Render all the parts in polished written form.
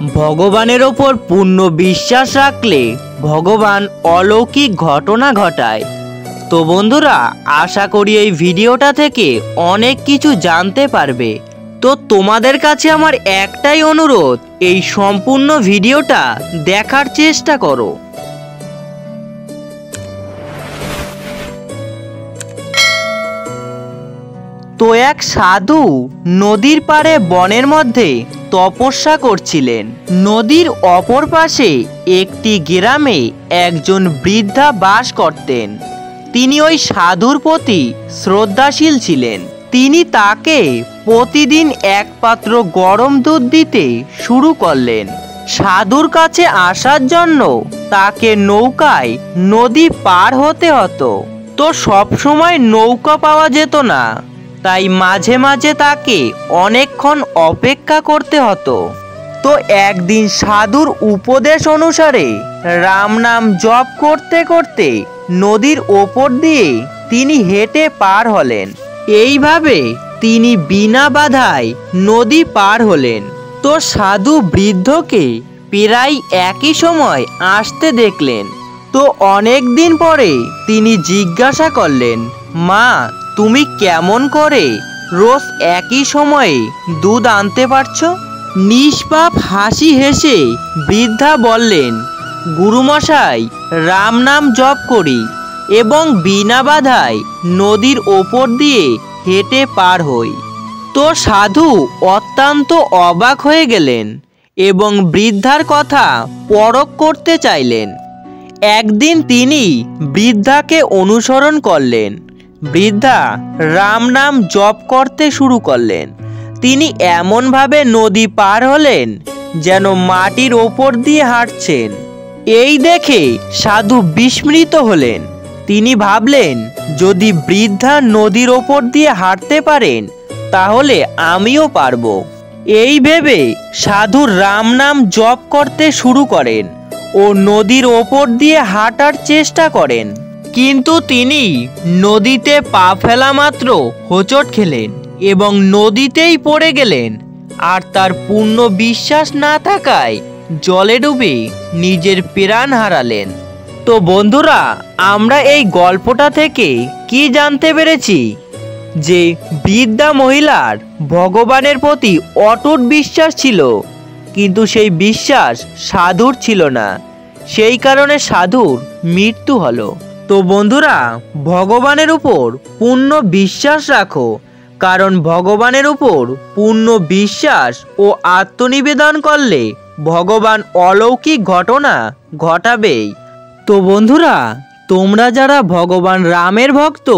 ভগবানের ওপর পূর্ণ বিশ্বাস রাখলে ভগবান অলৌকিক ঘটনা ঘটায়। তো বন্ধুরা, আশা করি এই ভিডিওটা থেকে অনেক কিছু জানতে পারবে। তো তোমাদের কাছে আমার একটাই অনুরোধ, এই সম্পূর্ণ ভিডিওটা দেখার চেষ্টা করো। তো এক সাধু নদীর পাড়ে বনের মধ্যে তপস্যা করছিলেন। নদীর অপর পাশে একটি গ্রামে একজন বৃদ্ধা বাস করতেন। তিনি ওই সাধুর প্রতি শ্রদ্ধাশীল ছিলেন। তিনি তাকে প্রতিদিন এক পাত্র গরম দুধ দিতে শুরু করলেন। সাধুর কাছে আসার জন্য তাকে নৌকায় নদী পার হতে হতো। তো সবসময় নৌকা পাওয়া যেত না, তাই মাঝে মাঝে তাকে অনেকক্ষণ অপেক্ষা করতে হতো। তো একদিন সাধুর উপদেশ অনুসারে রাম নাম জপ করতে করতে নদীর ওপর দিয়ে তিনি হেঁটে পার হলেন। এইভাবে তিনি বিনা বাধায় নদী পার হলেন। তো সাধু বৃদ্ধকে প্রায় একই সময় আসতে দেখলেন। তো অনেক দিন পরে তিনি জিজ্ঞাসা করলেন, মা, তুমি কেমন করে রোজ একই সময়ে দুধ আনতে পারছো? নিষ্পাপ হাসি হেসে বৃদ্ধা বললেন, গুরুমশাই, রাম নাম জপ করি এবং বিনা বাধায় নদীর ওপর দিয়ে হেঁটে পার হই। তো সাধু অত্যন্ত অবাক হয়ে গেলেন এবং বৃদ্ধার কথা পরখ করতে চাইলেন। একদিন তিনি বৃদ্ধাকে অনুসরণ করলেন। বৃদ্ধা রাম নাম জপ করতে শুরু করলেন। তিনি এমনভাবে নদী পার হলেন যেন মাটির ওপর দিয়ে হাঁটছেন। এই দেখে সাধু বিস্মিত হলেন। তিনি ভাবলেন, যদি বৃদ্ধা নদীর ওপর দিয়ে হাঁটতে পারেন তাহলে আমিও পারবো। এই ভেবে সাধু রাম নাম জপ করতে শুরু করেন ও নদীর ওপর দিয়ে হাঁটার চেষ্টা করেন। কিন্তু তিনি নদীতে পা ফেলা মাত্র হোঁচট খেলেন এবং নদীতেই পড়ে গেলেন। আর তার পূর্ণ বিশ্বাস না থাকায় জলে ডুবে নিজের প্রাণ হারালেন। তো বন্ধুরা, আমরা এই গল্পটা থেকে কি জানতে পেরেছি? যে বৃদ্ধা মহিলার ভগবানের প্রতি অটুট বিশ্বাস ছিল, কিন্তু সেই বিশ্বাস সাধুর ছিল না। সেই কারণে সাধুর মৃত্যু হলো। তো বন্ধুরা, ভগবানের উপর পূর্ণ বিশ্বাস রাখো, কারণ ভগবানের উপর পূর্ণ বিশ্বাস ও আত্মনিবেদন করলে ভগবান অলৌকিক ঘটনা ঘটাবেই। তো বন্ধুরা, তোমরা যারা ভগবান রামের ভক্ত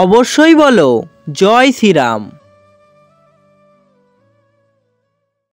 অবশ্যই বলো জয় শ্রীরাম।